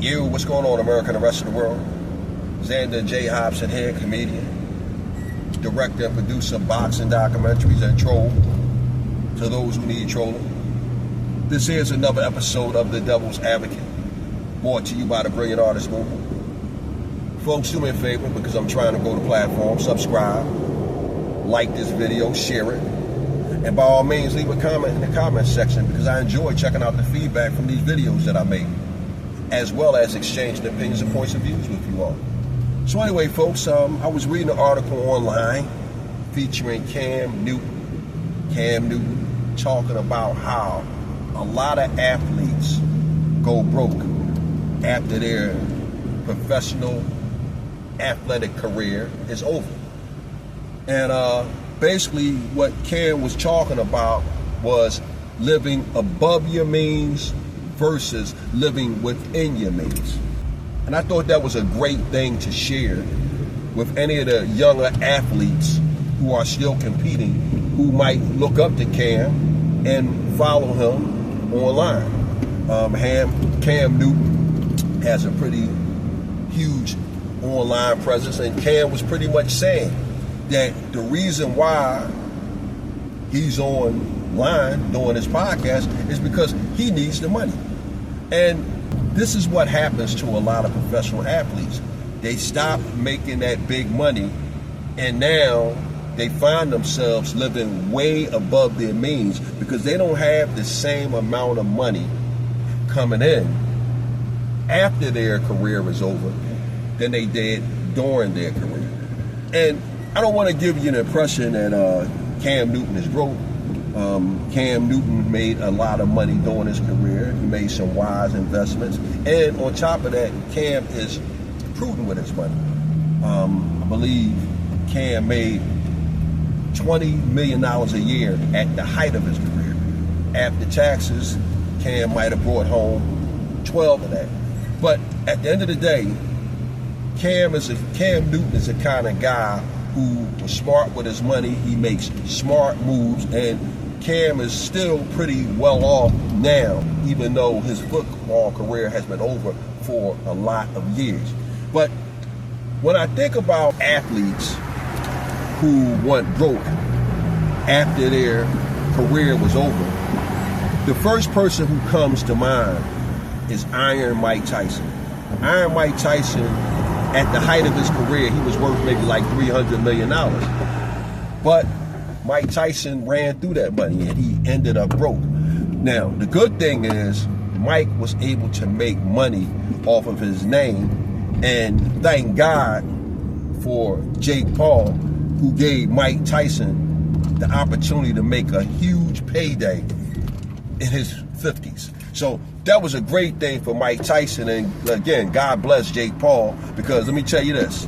Yo, what's going on, America and the rest of the world? Xander J. Hobson here, comedian, director and producer of boxing documentaries and troll to those who need trolling. This is another episode of The Devil's Advocate, brought to you by the Brilliant Artist Movement. Folks, do me a favor, because I'm trying to grow the platform. Subscribe, like this video, share it, and by all means, leave a comment in the comment section, because I enjoy checking out the feedback from these videos that I make, as well as exchanging opinions and points of views with you all. So anyway, folks, I was reading an article online featuring Cam Newton, talking about how a lot of athletes go broke after their professional athletic career is over. And basically what Cam was talking about was living above your means versus living within your means. And I thought that was a great thing to share with any of the younger athletes who are still competing, who might look up to Cam and follow him online. Cam Newton has a pretty huge online presence, and Cam was pretty much saying that the reason why he's online doing his podcast is because he needs the money. And this is what happens to a lot of professional athletes. They stop making that big money, and now they find themselves living way above their means because they don't have the same amount of money coming in after their career is over than they did during their career. And I don't want to give you an impression that Cam Newton is broke. Cam Newton made a lot of money during his career. He made some wise investments. And on top of that, Cam is prudent with his money. I believe Cam made $20 million a year at the height of his career. After taxes, Cam might have brought home 12 of that. But at the end of the day, Cam Newton is the kind of guy who was smart with his money. He makes smart moves, and Cam is still pretty well off now, even though his football career has been over for a lot of years. But when I think about athletes who went broke after their career was over, the first person who comes to mind is Iron Mike Tyson. Iron Mike Tyson, at the height of his career, he was worth maybe like $300 million. But Mike Tyson ran through that money and he ended up broke. Now, the good thing is Mike was able to make money off of his name, and thank God for Jake Paul, who gave Mike Tyson the opportunity to make a huge payday in his 50s. So that was a great thing for Mike Tyson, and again, God bless Jake Paul, because let me tell you this,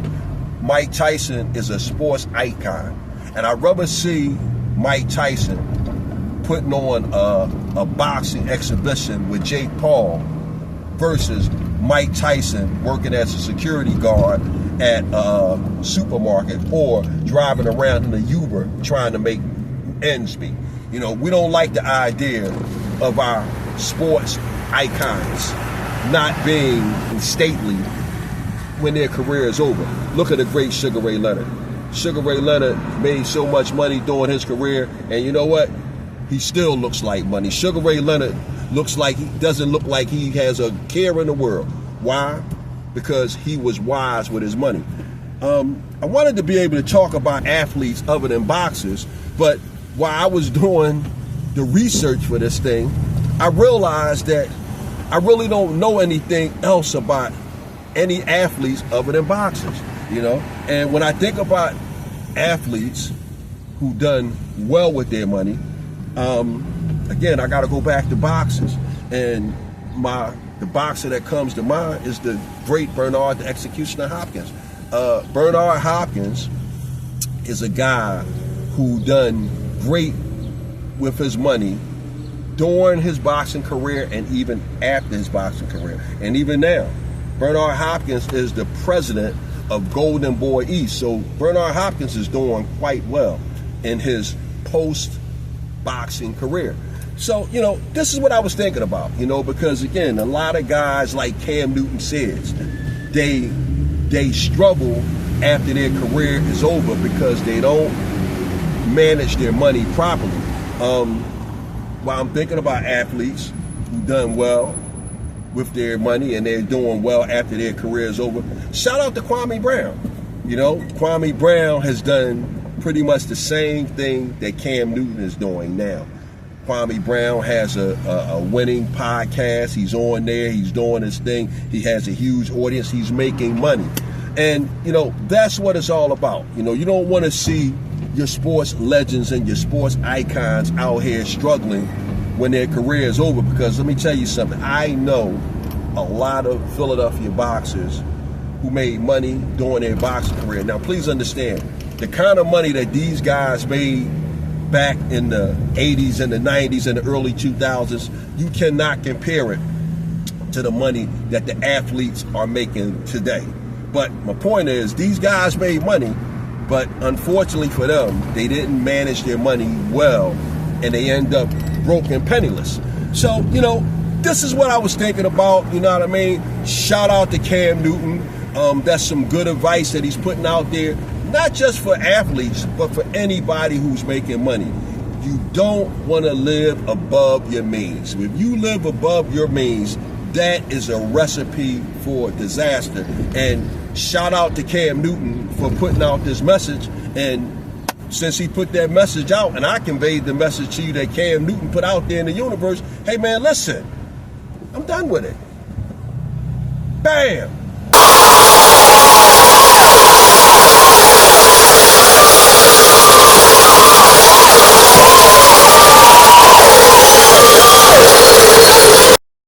Mike Tyson is a sports icon, and I'd rather see Mike Tyson putting on a boxing exhibition with Jake Paul versus Mike Tyson working as a security guard at a supermarket or driving around in a Uber trying to make ends meet. You know, we don't like the idea of our sports icons not being stately when their career is over. Look at the great Sugar Ray Leonard. Sugar Ray Leonard made so much money during his career, and you know what? He still looks like money. Sugar Ray Leonard doesn't look like he has a care in the world. Why? Because he was wise with his money. I wanted to be able to talk about athletes other than boxers, but while I was doing the research for this thing, I realized that I really don't know anything else about any athletes other than boxers, you know? And when I think about athletes who done well with their money, again, I got to go back to boxers. And the boxer that comes to mind is the great Bernard the Executioner Hopkins. Bernard Hopkins is a guy who done great with his money during his boxing career and even after his boxing career. And even now, Bernard Hopkins is the president of Golden Boy East. So Bernard Hopkins is doing quite well in his post-boxing career. So, this is what I was thinking about, because again, a lot of guys, like Cam Newton says, they struggle after their career is over because they don't manage their money properly. While I'm thinking about athletes who done well with their money and they're doing well after their career is over, shout out to Kwame Brown. Kwame Brown has done pretty much the same thing that Cam Newton is doing now. Kwame Brown has a winning podcast. He's on there. He's doing his thing. He has a huge audience. He's making money. And, that's what it's all about. You don't want to see your sports legends and your sports icons out here struggling when their career is over, because let me tell you something. I know a lot of Philadelphia boxers who made money during their boxing career. Now, please understand, the kind of money that these guys made back in the 80s and the 90s and the early 2000s, you cannot compare it to the money that the athletes are making today. But my point is, these guys made money, but unfortunately for them, they didn't manage their money well, and they end up broke and penniless. So, this is what I was thinking about, you know what I mean? Shout out to Cam Newton. That's some good advice that he's putting out there, not just for athletes, but for anybody who's making money. You don't want to live above your means. If you live above your means, that is a recipe for disaster. And shout out to Cam Newton for putting out this message. And since he put that message out, and I conveyed the message to you that Cam Newton put out there in the universe, hey man, listen, I'm done with it. Bam!